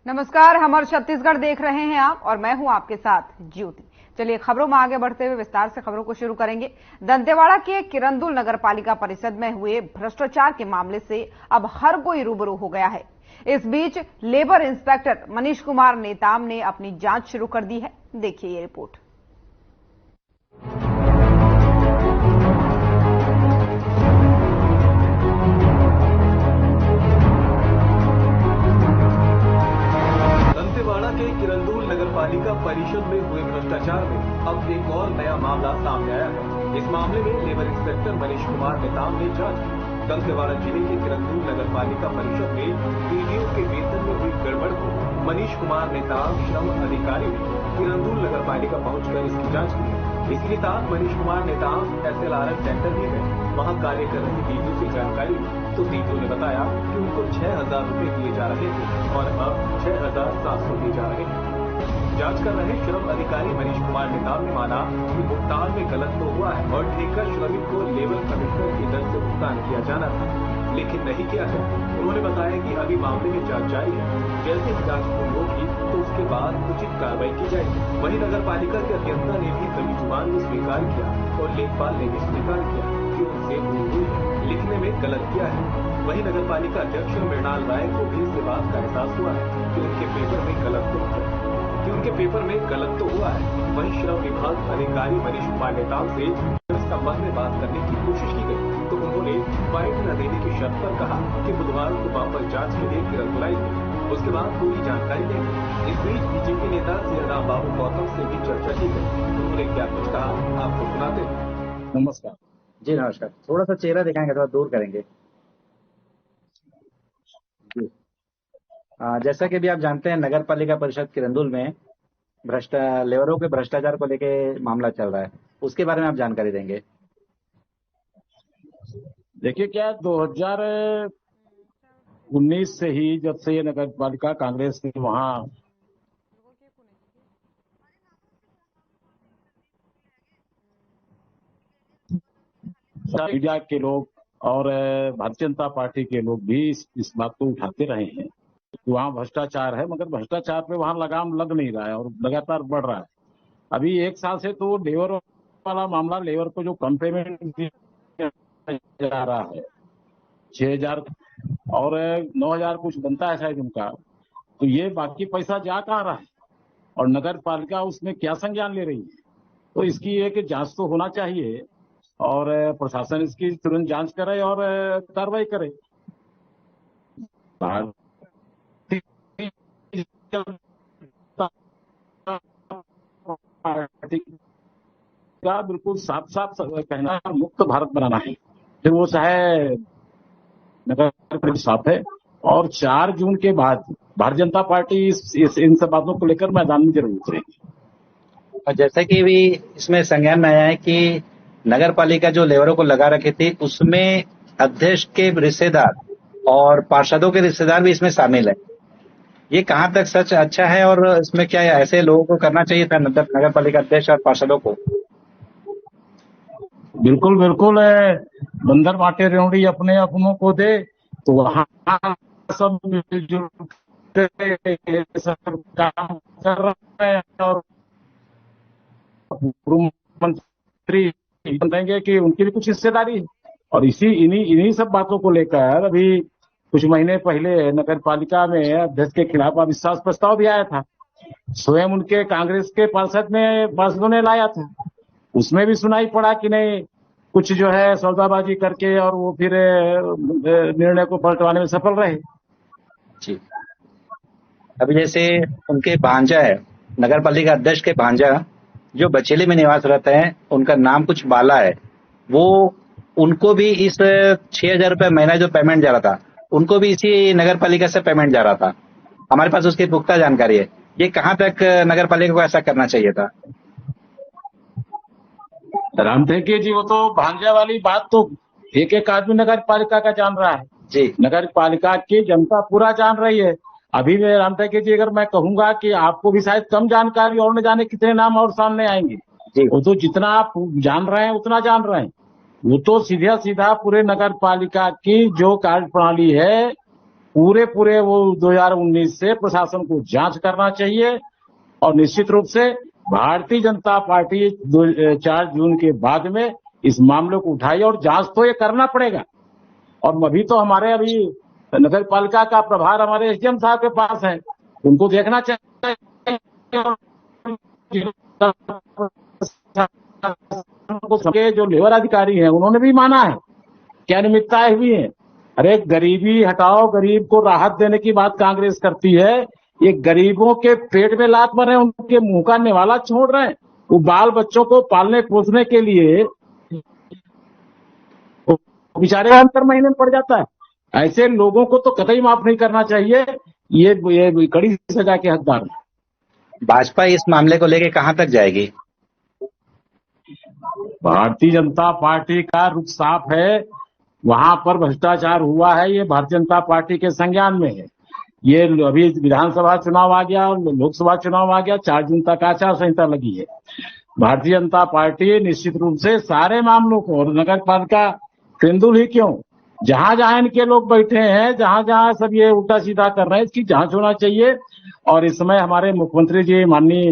नमस्कार, हमर छत्तीसगढ़ देख रहे हैं आप और मैं हूं आपके साथ ज्योति। चलिए खबरों में आगे बढ़ते हुए विस्तार से खबरों को शुरू करेंगे। दंतेवाड़ा के किरंदुल नगर पालिका परिषद में हुए भ्रष्टाचार के मामले से अब हर कोई रूबरू हो गया है। इस बीच लेबर इंस्पेक्टर मनीष कुमार नेताम ने अपनी जांच शुरू कर दी है। देखिए ये रिपोर्ट। दंतेवाड़ा के किरंदुल नगर पालिका परिषद में हुए भ्रष्टाचार में अब एक और नया मामला सामने आया है। इस मामले में लेबर इंस्पेक्टर मनीष कुमार नेताम ने जांच की। दंतेवाड़ा जिले के किरंदुल नगर पालिका परिषद में पीडीओ के वेतन में हुई गड़बड़ को मनीष कुमार नेताम श्रम अधिकारी ने किरंदुल नगर पालिका पहुंचकर इसकी जांच की है। इसके साथ मनीष कुमार नेताम SLRM सेंटर भी गए, वहां कार्य कर रहे डीपीओ से जानकारी ली तो डीपीओ ने बताया कि उनको 6,000 रुपए दिए जा रहे थे और अब 6,700 दिए जा रहे हैं। जांच कर रहे श्रम अधिकारी मनीष कुमार नेताम ने माना कि भुगतान में गलत तो हुआ है और ठेका श्रमिक को लेबर कमिश्नर की दर से भुगतान किया जाना था, लेकिन नहीं किया है। उन्होंने बताया कि अभी मामले में जांच जारी है, जैसे ही जांच पूरी होगी तो उसके बाद उचित कार्रवाई की जाएगी। वहीं नगर पालिका के अभियंता ने भी कड़ी जुबान में स्वीकार किया और लेखपाल ने भी स्वीकार किया कि उनसे भूल हुई है, लिखने में गलत किया है। वहीं नगर पालिका अध्यक्ष मृणाल राय को भी इस बात का एहसास हुआ है कि उनके पेपर में गलत तो हुआ है। वहीं श्रम विभाग अधिकारी मनीष कुमार नेताम से इस संबंध में बात करने की कोशिश की गई तो उन्होंने फाइन न देने की शर्त पर कहा कि बुधवार को वापस जांच के लिए किरंदुल आएंगे, उसके बाद पूरी जानकारी देंगे। इस बीच बीजेपी नेता सियाराम बाबू गौतम से भी चर्चा की गई, उन्होंने क्या कुछ कहा आपको सुनाते हैं। नमस्कार जी। नमस्कार। थोड़ा सा चेहरा दिखाएंगे, थोड़ा दूर करेंगे जी। जैसा कि भी आप जानते हैं, नगर पालिका परिषद किरंदुल में लेबरों के भ्रष्टाचार को लेके मामला चल रहा है, उसके बारे में आप जानकारी देंगे। देखिए, क्या 2019 से ही जब से ये नगर पालिका कांग्रेस ने वहाँ मीडिया के लोग और भारतीय जनता पार्टी के लोग भी इस बात को उठाते रहे हैं कि वहाँ भ्रष्टाचार है, मगर भ्रष्टाचार पे वहाँ लगाम लग नहीं रहा है और लगातार बढ़ रहा है। अभी 1 साल से तो लेबर वाला मामला, लेबर को जो कम पेमेंट दिया जा रहा है 6,000 और 9,000 कुछ बनता है शायद उनका, तो ये बाकी पैसा जा कहाँ रहा है और नगर पालिका उसमें क्या संज्ञान ले रही है। तो इसकी एक जांच तो होना चाहिए और प्रशासन इसकी तुरंत जांच करे और कार्रवाई करे। का बिल्कुल साफ साफ कहना मुक्त भारत बनाना है, फिर वो चाहे नगर साफ है। और 4 जून के बाद भारतीय जनता पार्टी इन सब बातों को लेकर मैदान में जरूर उतरेगी। और जैसे कि भी इसमें संज्ञान में आया है कि नगर पालिका जो लेबरों को लगा रखे थे, उसमें अध्यक्ष के रिश्तेदार और पार्षदों के रिश्तेदार भी इसमें शामिल है। ये कहाँ तक सच अच्छा है और इसमें क्या ऐसे लोगों को करना चाहिए था, नगर पालिका अध्यक्ष और पार्षदों को? बिल्कुल बिल्कुल, बंदर बांटे रेवड़ी अपने अपनों को दे, तो वहाँ सब मिलजुल सब काम कर रहे हैं और मंत्री देंगे कि उनकी भी कुछ हिस्सेदारी है। और इन्हीं सब बातों को लेकर अभी कुछ महीने पहले नगर पालिका में अध्यक्ष के खिलाफ अविश्वास प्रस्ताव भी आया था, स्वयं उनके कांग्रेस के पार्षदों ने लाया था। उसमें भी सुनाई पड़ा कि नहीं, कुछ जो है सौदाबाजी करके और वो फिर निर्णय को पलटवाने में सफल रहे जी। अभी जैसे उनके भांजा है, नगर पालिका अध्यक्ष के भांजा जो बचेली में निवास रहते हैं, उनका नाम कुछ बाला है, वो उनको भी इस 6,000 रुपये महीना जो पेमेंट जा रहा था, उनको भी इसी नगर पालिका से पेमेंट जा रहा था। हमारे पास उसकी पुख्ता जानकारी है। ये कहाँ तक नगर पालिका को ऐसा करना चाहिए था? राम टेके जी, वो तो भांजा वाली बात तो एक आदमी नगर पालिका का जान रहा है जी। नगर पालिका की जनता पूरा जान रही है। अभी मैं राम टेके जी, अगर मैं कहूंगा कि आपको भी शायद कम जानकारी और न जाने कितने नाम और सामने आएंगे जी। वो तो जितना आप जान रहे हैं उतना जान रहे हैं। वो तो सीधा सीधा पूरे नगर पालिका की जो कार्य प्रणाली है पूरे वो 2019 से प्रशासन को जांच करना चाहिए और निश्चित रूप से भारतीय जनता पार्टी 4 जून के बाद में इस मामले को उठाई और जांच तो ये करना पड़ेगा। और अभी तो हमारे नगर पालिका का प्रभार हमारे एसडीएम साहब के पास है, उनको देखना चाहिए। जो लेबर अधिकारी हैं उन्होंने भी माना है कि अनियमितताएं हुई है। अरे गरीबी हटाओ, गरीब को राहत देने की बात कांग्रेस करती है, ये गरीबों के पेट में लात मार रहे हैं, उनके मुंह का निवाला छोड़ रहे हैं। वो बाल बच्चों को पालने पोसने के लिए बेचारे अंतर महीने में पड़ जाता है। ऐसे लोगों को तो कतई माफ नहीं करना चाहिए, ये कड़ी सजा के हकदार है। भाजपा इस मामले को लेकर कहां तक जाएगी? भारतीय जनता पार्टी का रुख साफ है, वहां पर भ्रष्टाचार हुआ है, ये भारतीय जनता पार्टी के संज्ञान में है। ये अभी विधानसभा चुनाव आ गया, लोकसभा चुनाव आ गया, 4 जून तक आचार संहिता लगी है। भारतीय जनता पार्टी निश्चित रूप से सारे मामलों को, और नगर पालिका किरंदुल ही क्यों, जहां जहां इनके लोग बैठे हैं, जहां जहां सब ये उल्टा सीधा कर रहे हैं, इसकी जांच होना चाहिए। और इस समय हमारे मुख्यमंत्री जी माननीय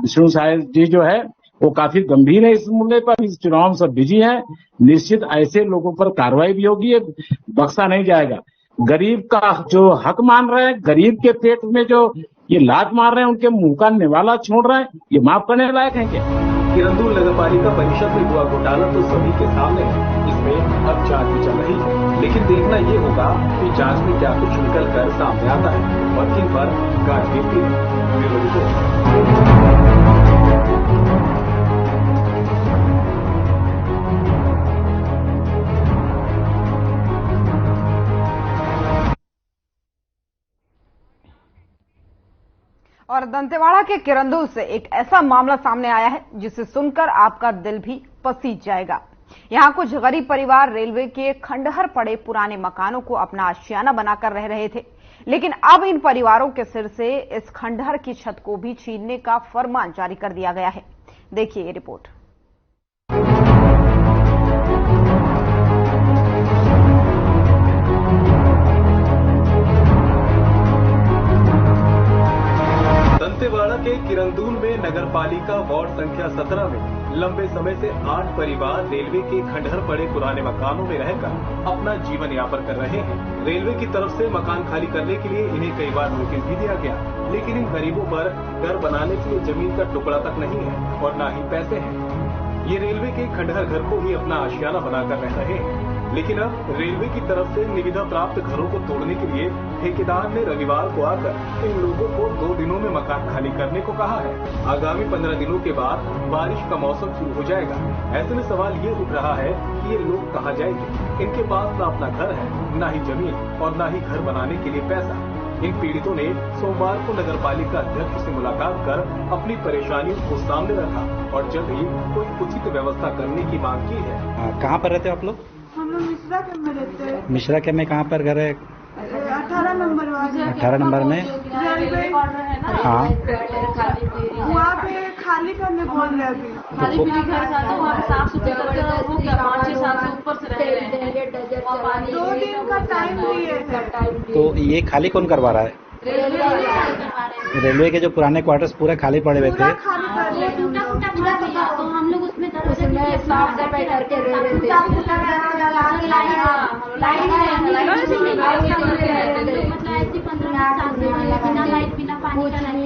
विष्णु साय जी जो है वो काफी गंभीर है इस मुद्दे पर, इस चुनाव में सब बिजी है। निश्चित ऐसे लोगों पर कार्रवाई भी होगी, बख्शा नहीं जाएगा। गरीब का जो हक मान रहे हैं, गरीब के पेट में जो ये लात मार रहे हैं, उनके मुंह का निवाला छोड़ रहे हैं, ये माफ करने लायक है क्या? किरंदुल नगर पालिका परिषद में हुआ घोटाला तो सभी के सामने है, इसमें अब जांच भी चल रही है। लेकिन देखना ये होगा कि जांच में क्या कुछ निकल कर सामने आता है और किन पर गाज गिरती है। Bureau report. और दंतेवाड़ा के किरंदुल से एक ऐसा मामला सामने आया है जिसे सुनकर आपका दिल भी पसीज जाएगा। यहां कुछ गरीब परिवार रेलवे के खंडहर पड़े पुराने मकानों को अपना आशियाना बनाकर रह रहे थे, लेकिन अब इन परिवारों के सिर से इस खंडहर की छत को भी छीनने का फरमान जारी कर दिया गया है। देखिए ये रिपोर्ट। दंतेवाड़ा के किरंदुल में नगर पालिका वार्ड संख्या 17 में लंबे समय से 8 परिवार रेलवे के खंडहर पड़े पुराने मकानों में रहकर अपना जीवन यापन कर रहे हैं। रेलवे की तरफ से मकान खाली करने के लिए इन्हें कई बार नोटिस भी दिया गया, लेकिन इन गरीबों पर घर बनाने के लिए जमीन का टुकड़ा तक नहीं है और न ही पैसे हैं। ये रेलवे के खंडहर घर को ही अपना आशियाना बनाकर रह रहे हैं। लेकिन अब रेलवे की तरफ से निविदा प्राप्त घरों को तोड़ने के लिए ठेकेदार ने रविवार को आकर इन लोगों को 2 दिनों में मकान खाली करने को कहा है। आगामी 15 दिनों के बाद बारिश का मौसम शुरू हो जाएगा। ऐसे में सवाल ये उठ रहा है कि ये लोग कहाँ जाएंगे? इनके पास न अपना घर है, न ही जमीन और न ही घर बनाने के लिए पैसा। इन पीड़ितों ने सोमवार को नगर पालिका अध्यक्ष से मुलाकात कर अपनी परेशानियों को सामने रखा और जल्द ही कोई उचित व्यवस्था करने की मांग की है। कहाँ पर रहते हो आप लोग? हम लोग मिश्रा के में रहते हैं। मिश्रा के में कहाँ पर घर है? 18 नंबर वाले। 18 नंबर में? हाँ, वहाँ पे खाली करने बोल रहे अभी। खाली पीली घर था तो वहाँ साफ सुथरा करके वो क्या 5-6 साल से ऊपर से रह रहे हैं। 2 दिन का टाइम दिए थे। तो ये खाली कौन करवा रहा है? रेलवे के जो पुराने क्वार्टर्स पूरे खाली पड़े हुए थे। तो हम लोग उसमें साफ सफाई करके रह रहे थे।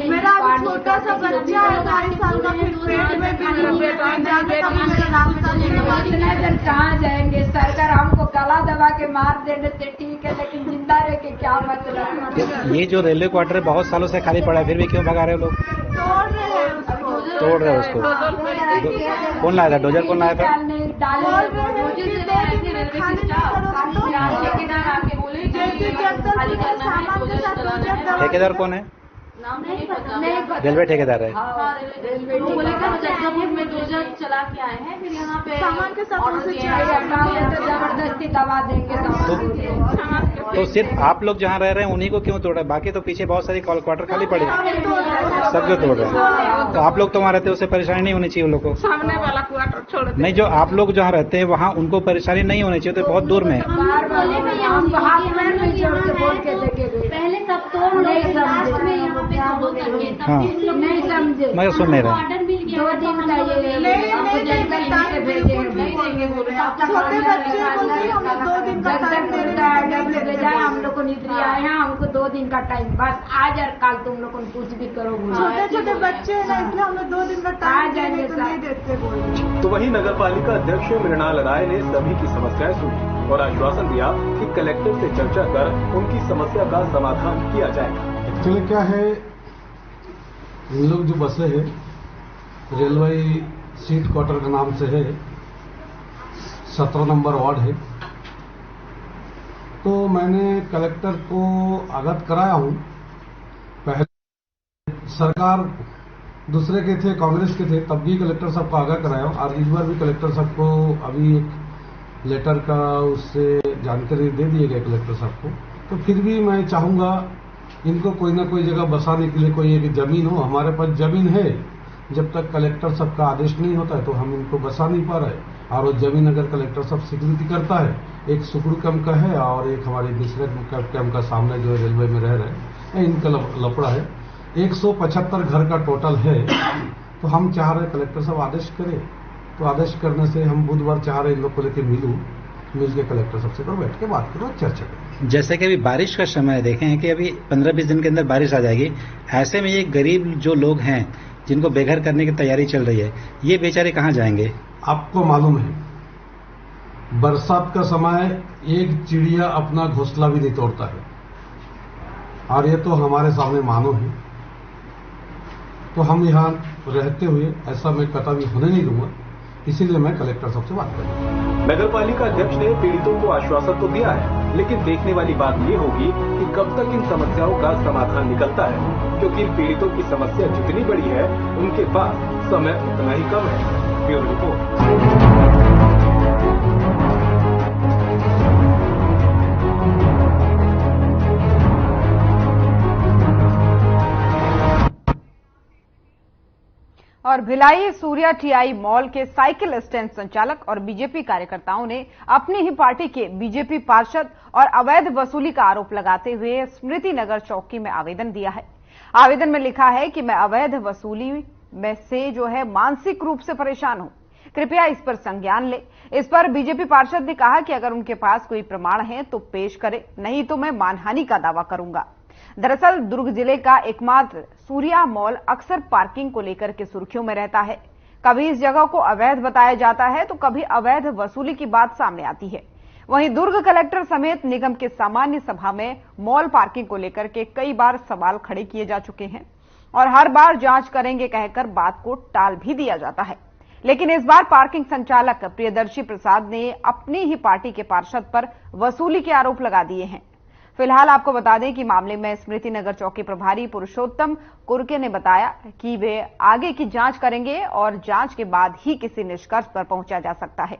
मेरा छोटा सा बच्चा है 2.5 साल का, फिर पेट में कहाँ जाएंगे? सरकार हमको गला दबा के मार देने से ठीक है, लेकिन जिंदा रह के क्या मतलब? ये जो रेलवे क्वार्टर बहुत सालों से खाली पड़ा है, फिर भी क्यों भगा रहे हो लोग? तोड़ रहे हैं उसको। कौन लाया था? डोजर कौन लाया था? ठेकेदार कौन है? रेलवे ठेकेदार है। रेलवे में डोजर चला के आए हैं, फिर यहाँ पे सामान के साथ जबरदस्ती दबा देंगे। तो सिर्फ आप लोग जहाँ रह रहे हैं उन्हीं को क्यों तोड़ रहे हैं? बाकी तो पीछे बहुत सारी क्वार्टर खाली पड़े हैं, सब जो तोड़ रहे हैं। तो आप लोग तो वहाँ रहते हैं, उससे परेशानी नहीं होनी चाहिए उन लोग को। सामने वाला क्वार्टर छोड़ दे। नहीं, जो आप लोग जहाँ रहते हैं वहाँ उनको परेशानी नहीं होनी चाहिए, तो बहुत दूर में है। पहले सब तोड़ लास्ट में यहाँ पे हो करके हाँ। नहीं समझे, मैं सुन नहीं रहा। ऑर्डर मिल गया 2 दिन का छोटे बच्चे बोलते हैं हमें 2 दिन का टाइम दे रहे हैं। हम लोग को निद्री आए हैं, हमको 2 दिन का टाइम, बस आज और कल तुम लोग कुछ भी करो। छोटे छोटे बच्चे हैं ना, इसलिए हमें 2 दिन का टाइम देंगे तो नहीं देते बोल। तो वहीं नगर पालिका अध्यक्ष मृणाल राय ने सभी की समस्याएं सुनी और आश्वासन दिया कि कलेक्टर से चर्चा कर उनकी समस्या का समाधान किया जाएगा। एक्चुअली क्या है, इन लोग जो बसे है रेलवे सीट क्वार्टर के नाम से है, 17 नंबर वार्ड है। तो मैंने कलेक्टर को अवगत कराया हूं। पहले सरकार दूसरे के थे, कांग्रेस के थे, तब भी कलेक्टर साहब को आगाह कराया और इस बार भी कलेक्टर साहब को अभी एक लेटर का उससे जानकारी दे दिए गए कलेक्टर साहब को। तो फिर भी मैं चाहूंगा इनको कोई ना कोई जगह बसाने के लिए कोई एक जमीन हो। हमारे पास जमीन है, जब तक कलेक्टर साहब का आदेश नहीं होता है तो हम इनको बसा नहीं पा रहे। और वो जमीन अगर कलेक्टर साहब स्वीकृति करता है, एक सुगुड़ कैंप का है और एक हमारे दूसरे कैंप का सामने जो रेलवे में रह रहे हैं, इनका लफड़ा है। 175 घर का टोटल है। तो हम चाह रहे कलेक्टर साहब आदेश करें, तो आदेश करने से हम बुधवार चाह रहे इन लोग को लेकर मिल के कलेक्टर साहब से बैठ के बात करो, चर्चा करें। जैसे कि अभी बारिश का समय देखे हैं कि अभी 15-20 दिन के अंदर बारिश आ जाएगी। ऐसे में ये गरीब जो लोग हैं जिनको बेघर करने की तैयारी चल रही है, ये बेचारे कहाँ जाएंगे? आपको मालूम है, बरसात का समय एक चिड़िया अपना घोंसला भी नहीं तोड़ता है, और ये तो हमारे सामने मानो है। तो हम यहाँ रहते हुए ऐसा मैं कतई होने नहीं दूंगा, इसीलिए मैं कलेक्टर साहब से बात करूंगा। नगर पालिका अध्यक्ष ने पीड़ितों को आश्वासन तो दिया है, लेकिन देखने वाली बात ये होगी कि कब तक इन समस्याओं का समाधान निकलता है, क्योंकि पीड़ितों की समस्या जितनी बड़ी है उनके पास समय उतना ही कम है। Bureau report. और भिलाई सूर्या टीआई मॉल के साइकिल स्टैंड संचालक और बीजेपी कार्यकर्ताओं ने अपनी ही पार्टी के बीजेपी पार्षद और अवैध वसूली का आरोप लगाते हुए स्मृति नगर चौकी में आवेदन दिया है। आवेदन में लिखा है कि मैं अवैध वसूली में से जो है मानसिक रूप से परेशान हूं, कृपया इस पर संज्ञान ले। इस पर बीजेपी पार्षद ने कहा कि अगर उनके पास कोई प्रमाण है तो पेश करें, नहीं तो मैं मानहानि का दावा करूंगा। दरअसल दुर्ग जिले का एकमात्र सूर्या मॉल अक्सर पार्किंग को लेकर के सुर्खियों में रहता है। कभी इस जगह को अवैध बताया जाता है तो कभी अवैध वसूली की बात सामने आती है। वहीं दुर्ग कलेक्टर समेत निगम के सामान्य सभा में मॉल पार्किंग को लेकर के कई बार सवाल खड़े किए जा चुके हैं और हर बार जांच करेंगे कहकर बात को टाल भी दिया जाता है। लेकिन इस बार पार्किंग संचालक प्रियदर्शी प्रसाद ने अपनी ही पार्टी के पार्षद पर वसूली के आरोप लगा दिए हैं। फिलहाल आपको बता दें कि मामले में स्मृति नगर चौकी प्रभारी पुरुषोत्तम कुरके ने बताया कि वे आगे की जांच करेंगे और जांच के बाद ही किसी निष्कर्ष पर पहुंचा जा सकता है।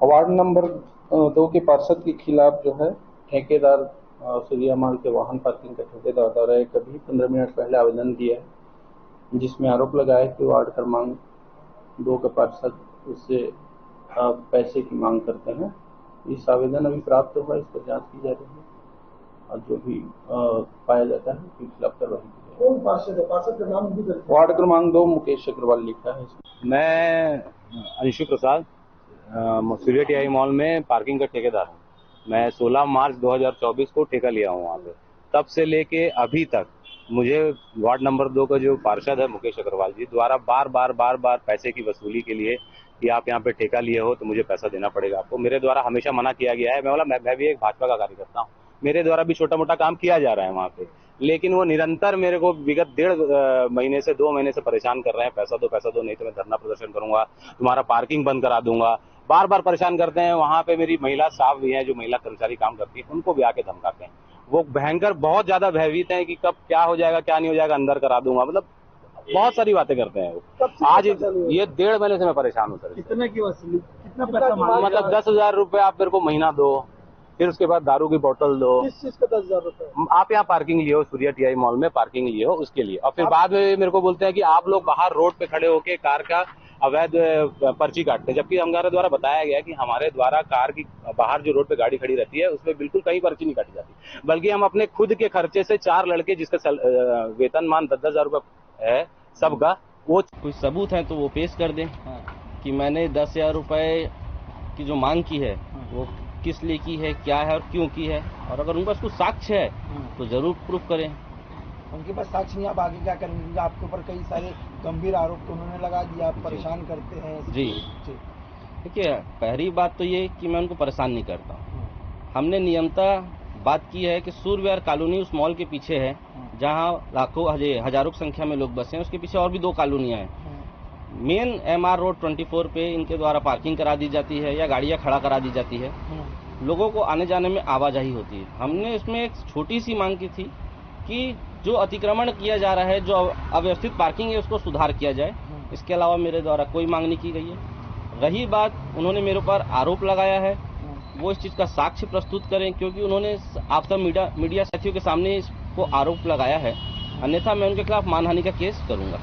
वार्ड नंबर 2 के पार्षद के खिलाफ जो है ठेकेदार सूर्या मॉल के वाहन पार्किंग का ठेकेदार द्वारा कभी 15 मिनट पहले आवेदन दिया है, जिसमें आरोप लगाया कि वार्ड क्रमांक 2 के पार्षद उससे पैसे की मांग करते हैं। इस आवेदन अभी प्राप्त हुआ, इस पर जांच की जा रही है और जो भी पाया जाता है उसके खिलाफ कार्रवाई की जाएगी। कौन पार्षद है? पार्षद का नाम भी वार्ड क्रमांक 2 मुकेश अग्रवाल लिखा है इसमें। मैं अंशु प्रसाद सूर्या टीआई मॉल में पार्किंग का ठेकेदार हूँ। मैं 16 मार्च 2024 को ठेका लिया हूँ वहाँ पे। तब से लेके अभी तक मुझे वार्ड नंबर 2 का जो पार्षद है मुकेश अग्रवाल जी द्वारा बार बार पैसे की वसूली के लिए कि आप यहाँ पे ठेका लिए हो तो मुझे पैसा देना पड़ेगा आपको, मेरे द्वारा हमेशा मना किया गया है। मैं भी एक भाजपा का कार्यकर्ता हूँ, मेरे द्वारा भी छोटा मोटा काम किया जा रहा है वहाँ पे, लेकिन वो निरंतर मेरे को विगत 1.5 महीने से 2 महीने से परेशान कर रहे हैं। पैसा दो, नहीं तो मैं धरना प्रदर्शन करूंगा, तुम्हारा पार्किंग बंद करा दूंगा। बार परेशान करते हैं। वहाँ पे मेरी महिला स्टाफ भी है, जो महिला कर्मचारी काम करती है, उनको भी आके धमकाते हैं। वो भयंकर बहुत ज्यादा भयभीत है कि कब क्या हो जाएगा क्या नहीं हो जाएगा, अंदर करा दूंगा। मतलब बहुत सारी बातें करते हैं वो। आज ये 1.5 महीने से मैं परेशान हूँ सर। कितने की वसूली, कितना पैसा मतलब 10,000 रुपए आप मेरे को महीना दो, फिर उसके बाद दारू की बोतल दो। किस चीज का 10,000 रुपए? आप यहाँ पार्किंग लिए हो, सूर्या टीआई मॉल में पार्किंग लिए हो उसके लिए, और फिर बाद में मेरे को बोलते हैं कि आप लोग बाहर रोड पे खड़े होके कार का अवैध पर्ची काटते हैं, जबकि हमारे द्वारा बताया गया कि हमारे द्वारा कार की बाहर जो रोड पे गाड़ी खड़ी रहती है उसमें बिल्कुल कहीं पर्ची नहीं काटी जाती, बल्कि हम अपने खुद के खर्चे से 4 लड़के जिसका वेतनमान 10,000 रुपए है सबका, वो कोई सबूत है तो वो पेश कर दें कि मैंने 10,000 रुपए की जो मांग की है वो किस लिए की है, क्या है और क्यों की है, और अगर उनके पास कुछ साक्ष्य है तो जरूर प्रूफ करें। उनके पास साक्ष्य नहीं, आप आगे क्या करेंगे? क्योंकि आपके ऊपर कई सारे गंभीर आरोप तो उन्होंने लगा दिया, आप परेशान करते हैं। जी देखिए, पहली बात तो ये कि मैं उनको परेशान नहीं करता। हमने नियमतः बात की है कि सूर्यविहार कॉलोनी उस मॉल के पीछे है जहां लाखों हजारों की संख्या में लोग बसे हैं, उसके पीछे और भी 2 कॉलोनियां हैं। मेन MR रोड 24 पे इनके द्वारा पार्किंग करा दी जाती है या गाड़ियां खड़ा करा दी जाती है, लोगों को आने जाने में आवाजाही होती है। हमने इसमें एक छोटी सी मांग की थी कि जो अतिक्रमण किया जा रहा है, जो अव्यवस्थित पार्किंग है, उसको सुधार किया जाए। इसके अलावा मेरे द्वारा कोई मांग नहीं की गई है। रही बात, उन्होंने मेरे ऊपर आरोप लगाया है, वो इस चीज का साक्ष्य प्रस्तुत करें, क्योंकि उन्होंने आप सब मीडिया साथियों के सामने इसको आरोप लगाया है, अन्यथा मैं उनके खिलाफ मानहानि का केस करूंगा।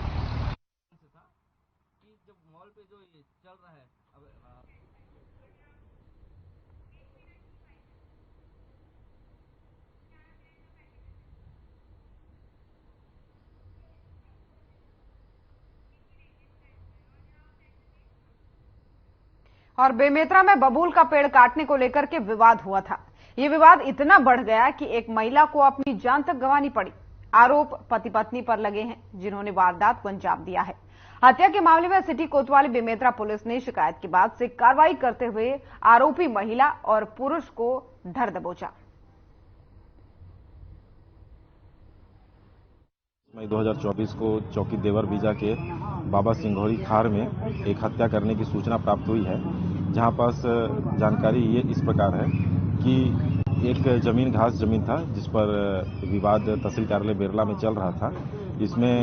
और बेमेतरा में बबूल का पेड़ काटने को लेकर के विवाद हुआ था। ये विवाद इतना बढ़ गया कि एक महिला को अपनी जान तक गंवानी पड़ी। आरोप पति पत्नी पर लगे हैं, जिन्होंने वारदात को अंजाम दिया है। हत्या के मामले में सिटी कोतवाली बेमेतरा पुलिस ने शिकायत के बाद से कार्रवाई करते हुए आरोपी महिला और पुरुष को धर दबोचा। मई 2024 को चौकी देवर बीजा के बाबा सिंघोरी खार में एक हत्या करने की सूचना प्राप्त हुई है, जहां पास जानकारी ये इस प्रकार है कि एक जमीन घास जमीन था जिस पर विवाद तहसील कार्यालय बेरला में चल रहा था। इसमें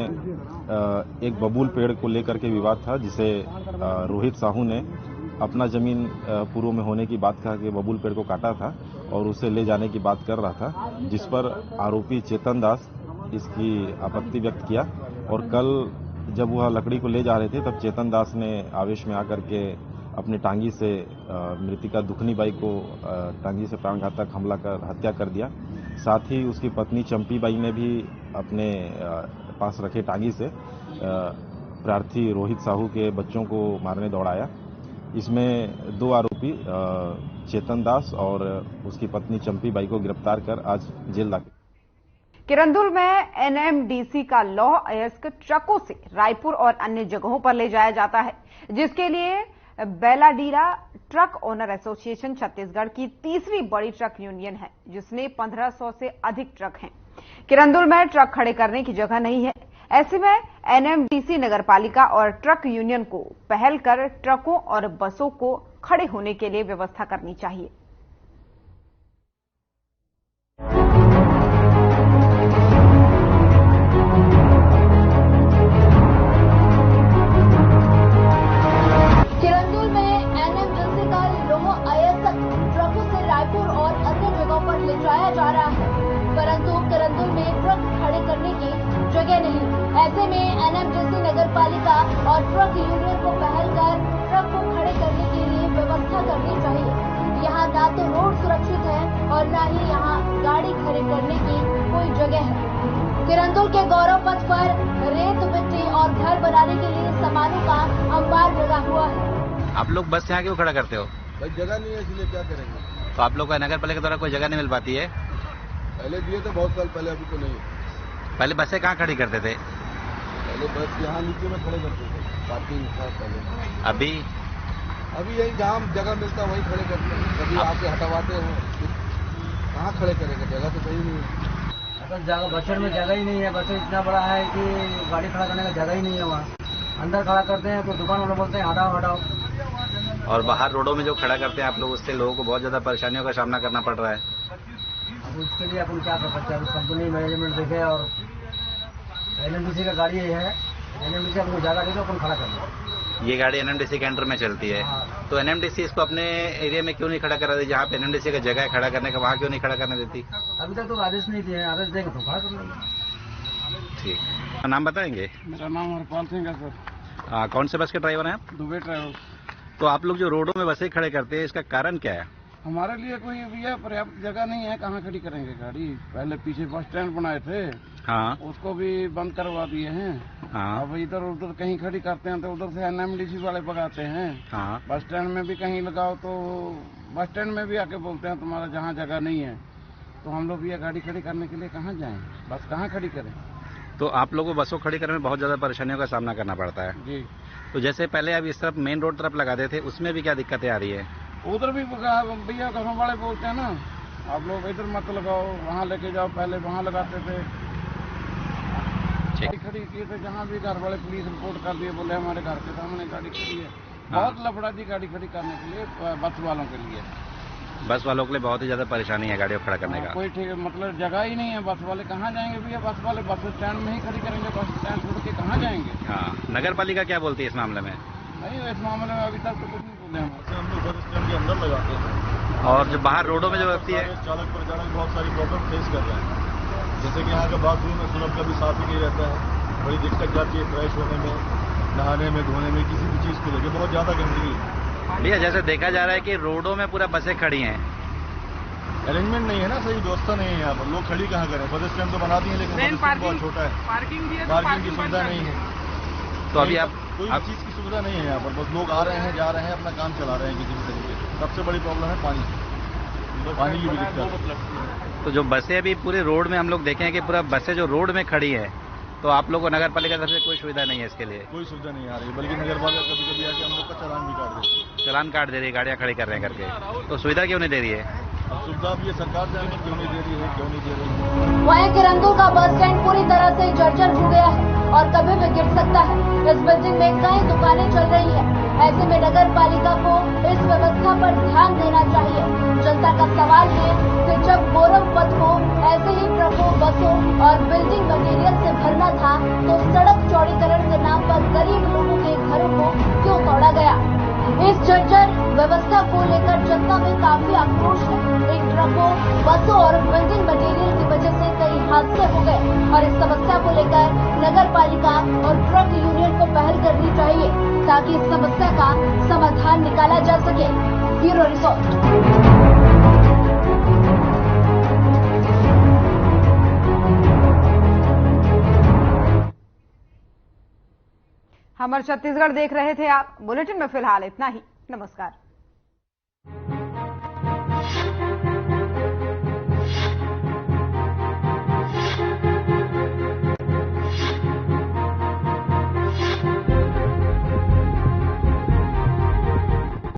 एक बबूल पेड़ को लेकर के विवाद था, जिसे रोहित साहू ने अपना जमीन पूर्व में होने की बात कहा कि बबूल पेड़ को काटा था और उसे ले जाने की बात कर रहा था, जिस पर आरोपी चेतन दास इसकी आपत्ति व्यक्त किया। और कल जब वह लकड़ी को ले जा रहे थे तब चेतन दास ने आवेश में आकर के अपने टांगी से मृतिका दुखनी बाई को टांगी से प्राणघातक हमला कर हत्या कर दिया। साथ ही उसकी पत्नी चंपी बाई ने भी अपने पास रखे टांगी से प्रार्थी रोहित साहू के बच्चों को मारने दौड़ाया। इसमें 2 आरोपी चेतन दास और उसकी पत्नी चंपी बाई को गिरफ्तार कर आज जेल दाखिल। किरंदुल में NMDC का लौह अयस्क ट्रकों से रायपुर और अन्य जगहों पर ले जाया जाता है, जिसके लिए बेलाडीरा ट्रक ओनर एसोसिएशन छत्तीसगढ़ की तीसरी बड़ी ट्रक यूनियन है, जिसने 1500 से अधिक ट्रक हैं। किरंदुल में ट्रक खड़े करने की जगह नहीं है। ऐसे में NMDC नगरपालिका और ट्रक यूनियन को पहल कर ट्रकों और बसों को खड़े होने के लिए व्यवस्था करनी चाहिए। ऐसे में NMDC नगरपालिका और ट्रक यूनियन को पहल कर ट्रक को खड़े करने के लिए व्यवस्था करनी चाहिए। यहाँ ना तो रोड सुरक्षित है और न ही यहाँ गाड़ी खड़े करने की कोई जगह है। किरंदुल के गौरव पथ पर रेत मिट्टी और घर बनाने के लिए सामानों का अंबार लगा हुआ है। आप लोग बस यहाँ क्यों खड़ा करते हो? भाई जगह नहीं है, इसलिए क्या करेंगे। तो आप लोग को नगरपालिका द्वारा कोई जगह नहीं मिल पाती है? पहले दिए थे बहुत साल पहले, अभी तो नहीं। पहले बसें कहाँ खड़ी करते थे? पहले बस यहाँ नीचे में खड़े करते थे, पार्किंग था पहले। अभी यही जहाँ जगह मिलता वहीं खड़े करते हैं। कभी आके हटवाते हो, कहाँ खड़े करेंगे, जगह तो सही नहीं है। असल जगह बसर में जगह ही नहीं है। बसर इतना बड़ा है कि गाड़ी खड़ा करने का जगह ही नहीं है। वहाँ अंदर खड़ा करते हैं तो दुकान वाले बोलते हैं हटाओ हटाओ। और बाहर रोडों में जो खड़ा करते हैं आप लोग, उससे लोगों को बहुत ज्यादा परेशानियों का सामना करना पड़ रहा है। अब उसके लिए अपन क्या कर सकते हैं? कंपनी मैनेजमेंट देखे और NMDC का गाड़ी है, एनएमडीसी हमको जगह दे दो, अपन खड़ा कर दो। ये गाड़ी एनएमडीसी के अंडर में चलती है, तो एनएमडीसी इसको अपने एरिया में क्यों नहीं खड़ा करा देती? जहाँ पे एनएमडीसी का जगह है खड़ा करने का, वहाँ क्यों नहीं खड़ा करने देती? अभी तक तो आदेश नहीं दिए, आदेश देंगे तो खड़ा कर लेंगे। ठीक, नाम बताएंगे? मेरा नाम हरपाल सिंह है सर। कौन से बस के ड्राइवर हैं आप? दुबे ड्राइवर। तो आप लोग जो रोडों में बसें खड़े करते हैं, इसका कारण क्या है? हमारे लिए कोई भैया पर्याप्त जगह नहीं है, कहाँ खड़ी करेंगे गाड़ी। पहले पीछे बस स्टैंड बनाए थे, हाँ, उसको भी बंद करवा दिए हैं। हाँ, अब इधर उधर कहीं खड़ी करते हैं तो उधर से एनएमडीसी वाले भगाते हैं। हाँ, बस स्टैंड में भी कहीं लगाओ तो बस स्टैंड में भी आके बोलते हैं तुम्हारा जहाँ जगह नहीं है। तो हम लोग ये गाड़ी खड़ी करने के लिए कहाँ जाएं, बस कहाँ खड़ी करें? तो आप लोगों को बसों खड़ी करने में बहुत ज्यादा परेशानियों का सामना करना पड़ता है जी। तो जैसे पहले आप इस तरफ मेन रोड तरफ लगाते थे, उसमें भी क्या दिक्कतें आ रही है? उधर भी भैया घरों वाले बोलते हैं ना, आप लोग इधर मत लगाओ, वहाँ लेके जाओ। पहले वहाँ लगाते थे, गाड़ी खड़ी किए थे, जहाँ भी घर वाले पुलिस रिपोर्ट कर दिए, बोले हमारे घर के सामने गाड़ी खड़ी है। बहुत लफड़ा जी गाड़ी खड़ी करने के लिए, बस वालों के लिए। बस वालों के लिए बहुत ही ज्यादा परेशानी है गाड़ियों खड़ा करने का। कोई ठीक मतलब जगह ही नहीं है, बस वाले कहाँ जाएंगे भैया? बस वाले बस स्टैंड में ही खड़ी करेंगे, बस स्टैंड छोड़ के कहाँ जाएंगे? हाँ, नगर पालिका क्या बोलती है इस मामले में? नहीं, इस मामले में अभी तक तो कुछ नहीं बोले हम लोग बस स्टैंड के अंदर लगाते हैं, और जो बाहर रोडों में जो लगती है, चालक परिचालक बहुत सारी प्रॉब्लम फेस कर रहे हैं। जैसे कि यहाँ का बाथरूम में सुलभ का भी साफ ही नहीं रहता है, बड़ी दिक्कत जाती है फ्रेश होने में, नहाने में, धोने में, किसी भी चीज़ को लेकर बहुत ज़्यादा गंदगी है। भैया जैसे देखा जा रहा है कि रोडों में पूरा बसें खड़ी हैं, अरेंजमेंट नहीं है ना, सही व्यवस्था नहीं है यहाँ पर। लोग खड़ी कहाँ करें? बस स्टैंड तो बना दिए, लेकिन बस स्टैंड बहुत छोटा है, पार्किंग की सुविधा नहीं है। तो अभी आप कोई भी चीज़ की सुविधा नहीं है यहाँ पर, बस लोग आ रहे हैं, जा रहे हैं, अपना काम चला रहे हैं किसी भी तरीके से। सबसे बड़ी प्रॉब्लम है पानी की भी दिक्कत। तो जो बसें अभी पूरे रोड में हम लोग देखें कि पूरा बसें जो रोड में खड़ी है, तो आप लोगों को नगर पालिका तरफ से कोई सुविधा नहीं है इसके लिए? कोई सुविधा नहीं आ रही, बल्कि नगर पालिका कभी कभी आके हम लोग का चालान भी काट देती है। चालान काट दे रही है गाड़ियाँ खड़ी कर रहे हैं करके, तो सुविधा क्यों नहीं दे रही है? अब सुविधा भी ये सरकार जाने क्यों नहीं दे रही है, क्यों नहीं दे रही है। वहीं किरंदुल का बस स्टैंड पूरी तरह से जर्जर हो गया है और कभी भी गिर सकता है। इस बिल्डिंग में कई दुकानें चल रही हैं। ऐसे में नगर पालिका को इस व्यवस्था पर ध्यान देना चाहिए। जनता का सवाल है कि जब गौरव पथ को ऐसे ही ट्रकों, बसों और बिल्डिंग मटेरियल से भरना था, तो सड़क चौड़ीकरण के नाम पर गरीब लोगों के घरों को क्यों तोड़ा गया? इस जर्जर व्यवस्था को लेकर जनता में काफी आक्रोश है। इन ट्रकों, बसों और बिल्डिंग मटेरियल की वजह से कई हादसे हो गए और इस समस्या को लेकर नगर पालिका और ट्रक यूनियन को पहल करनी चाहिए ताकि इस समस्या का समाधान निकाला जा सके। Bureau report. हमर छत्तीसगढ़ देख रहे थे आप। बुलेटिन में फिलहाल इतना ही। नमस्कार।